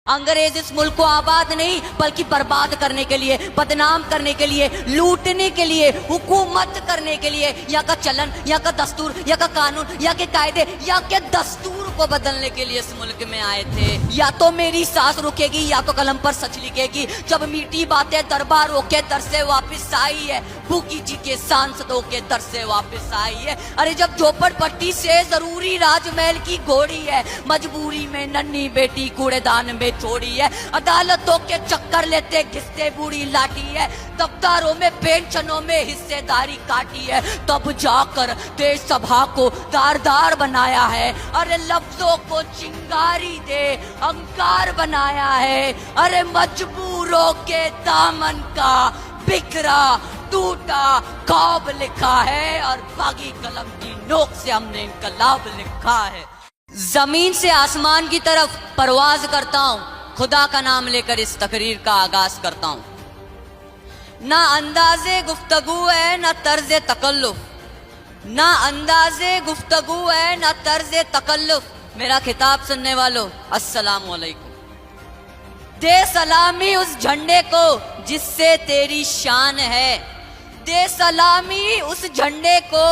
अंग्रेज इस मुल्क को आबाद नहीं बल्कि बर्बाद करने के लिए, बदनाम करने के लिए, लूटने के लिए, हुकूमत करने के लिए, यहाँ का चलन, यहाँ का दस्तूर, यहाँ का कानून, यहाँ के कायदे, यहाँ के दस्तूर को बदलने के लिए इस मुल्क में आए थे। या तो मेरी सांस रुकेगी या तो कलम पर सच लिखेगी। जब मीठी बातें दरबार के दर से वापिस आई है, भूखी जी के सांसदों के दर से वापिस आई है। अरे जब झोपड़पट्टी से जरूरी राजमहल की घोड़ी है, मजबूरी में नन्ही बेटी कूड़ेदान में छोड़ी है, अदालतों के चक्कर लेते घिसते बूढ़ी लाठी है, दफ्तरों में पेंशनों में हिस्सेदारी काटी है, तब जाकर देश सभा को दारदार बनाया है। अरे लफ्जों को चिंगारी दे अंकार बनाया है। अरे मजबूरों के दामन का बिखरा टूटा ख्वाब लिखा है और बागी कलम की नोक से हमने इनकलाब लिखा है। जमीन से आसमान की तरफ परवाज करता हूँ, खुदा का नाम लेकर इस तकरीर का आगाज करता हूँ। ना अंदाजे गुफ्तगू है ना तर्जे तकल्लुफ, ना अंदाजे गुफ्तगू है ना तर्जे तकल्लुफ। मेरा खिताब सुनने वालों अस्सलाम वालेकुम। दे सलामी उस झंडे को जिससे तेरी शान है, दे सलामी उस झंडे को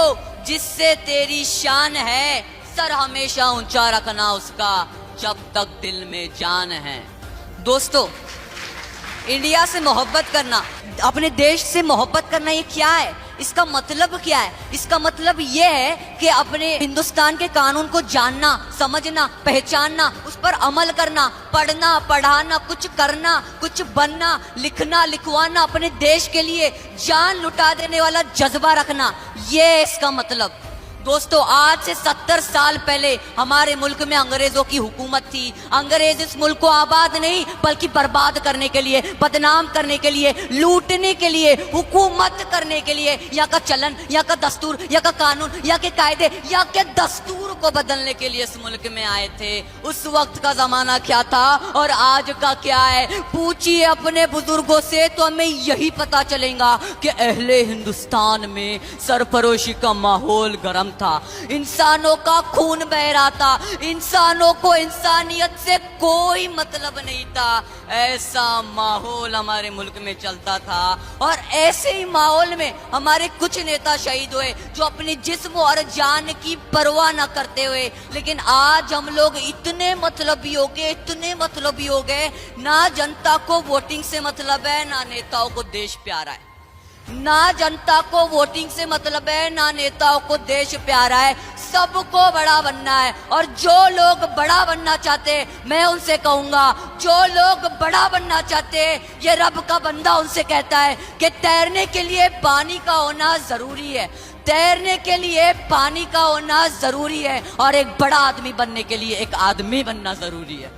जिससे तेरी शान है। सर हमेशा ऊंचा रखना उसका जब तक दिल में जान है। दोस्तों, इंडिया से मोहब्बत करना, अपने देश से मोहब्बत करना, ये क्या है? इसका मतलब क्या है? इसका मतलब ये है कि अपने हिंदुस्तान के कानून को जानना, समझना, पहचानना, उस पर अमल करना, पढ़ना, पढ़ाना, कुछ करना, कुछ बनना, लिखना, लिखवाना, अपने देश के लिए जान लुटा देने वाला जज्बा रखना, ये इसका मतलब। दोस्तों, आज से 70 साल पहले हमारे मुल्क में अंग्रेजों की हुकूमत थी। अंग्रेज इस मुल्क को आबाद नहीं बल्कि बर्बाद करने के लिए, बदनाम करने के लिए, लूटने के लिए, हुकूमत करने के लिए, यहाँ का चलन, यहाँ का दस्तूर, यहाँ का कानून, यहाँ के कायदे, यहाँ के दस्तूर को बदलने के लिए इस मुल्क में आए थे। उस वक्त का जमाना क्या था और आज का क्या है, पूछिए अपने बुजुर्गों से तो हमें यही पता चलेगा कि अहले हिंदुस्तान में सरफरोशी का माहौल गर्म था, इंसानों का खून बह रहा था, इंसानों को इंसानियत से कोई मतलब नहीं था। ऐसा माहौल हमारे मुल्क में चलता था और ऐसे ही माहौल में हमारे कुछ नेता शहीद हुए जो अपने जिस्म और जान की परवाह न करते हुए। लेकिन आज हम लोग इतने मतलबी हो गए, इतने मतलबी हो गए, ना जनता को वोटिंग से मतलब है, ना नेताओं को देश प्यारा है। ना जनता को वोटिंग से मतलब है, ना नेताओं को देश प्यारा है। सबको बड़ा बनना है और जो लोग बड़ा बनना चाहते, मैं उनसे कहूंगा, जो लोग बड़ा बनना चाहते, ये रब का बंदा उनसे कहता है कि तैरने के लिए पानी का होना जरूरी है, तैरने के लिए पानी का होना जरूरी है और एक बड़ा आदमी बनने के लिए एक आदमी बनना जरूरी है।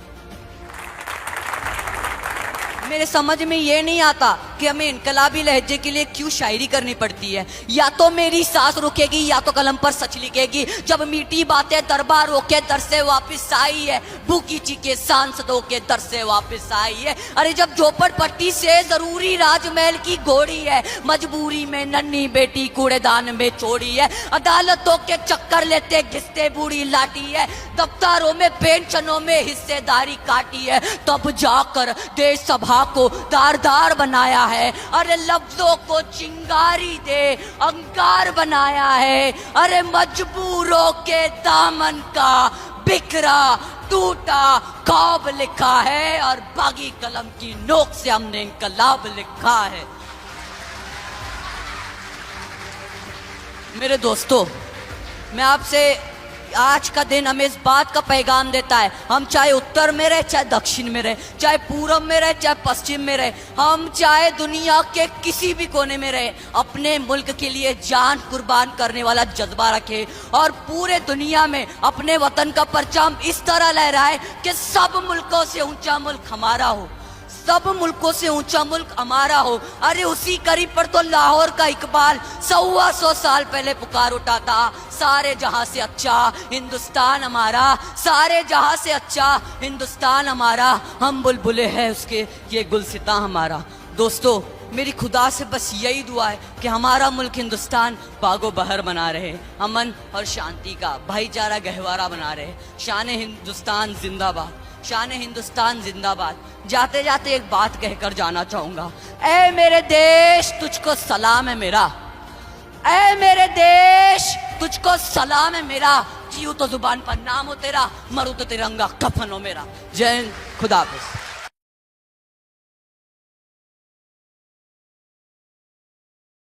मेरे समझ में ये नहीं आता कि हमें इनकलाबी लहजे के लिए क्यों शायरी करनी पड़ती है। या तो मेरी सांस रुकेगी या तो कलम पर सच लिखेगी। जब मीठी बातें दरबारों के दर से वापिस आई है, भूखी जी के सांसदों के दर से वापिस आई है। अरे जब झोपड़पट्टी से जरूरी राजमहल की घोड़ी है, मजबूरी में नन्ही बेटी कूड़ेदान में छोड़ी है, अदालतों के चक्कर लेते घिसते बूढ़ी लाठी है, दफ्तरों में पेंशनों में हिस्सेदारी काटी है, तब जाकर देश सभा को दारदार बनाया है। अरे लफ्जों को चिंगारी दे अंकार बनाया है। अरे मजबूरों के दामन का बिखरा टूटा ख्वाब लिखा है और बागी कलम की नोक से हमने इनकलाब लिखा है। मेरे दोस्तों, मैं आपसे आज का दिन हमें इस बात का पैगाम देता है, हम चाहे उत्तर में रहे, चाहे दक्षिण में रहे, चाहे पूरब में रहे, चाहे पश्चिम में रहे, हम चाहे दुनिया के किसी भी कोने में रहे, अपने मुल्क के लिए जान कुर्बान करने वाला जज्बा रखे और पूरे दुनिया में अपने वतन का परचम इस तरह लहराए कि सब मुल्कों से ऊंचा मुल्क हमारा हो, सब मुल्कों से ऊंचा मुल्क हमारा हो। अरे उसी करीब पर तो लाहौर का इकबाल 125 साल पहले पुकार उठा था, सारे जहां से अच्छा हिंदुस्तान हमारा, सारे जहां से अच्छा हिंदुस्तान हमारा, हम बुलबुले हैं उसके ये गुलसिता हमारा। दोस्तों, मेरी खुदा से बस यही दुआ है कि हमारा मुल्क हिंदुस्तान बागो बहर बना रहे, अमन और शांति का भाईचारा गहवारा बना रहे। शान हिंदुस्तान जिंदाबाद। शान हिंदुस्तान जिंदाबाद। जाते जाते एक बात कहकर जाना चाहूंगा, ऐ मेरे देश तुझको सलाम है मेरा, ऐ मेरे देश तुझको सलाम है मेरा, जियो तो जुबान पर नाम हो तेरा, मरू तो तिरंगा कफन हो मेरा। जय हिंद, खुदा हाफिज।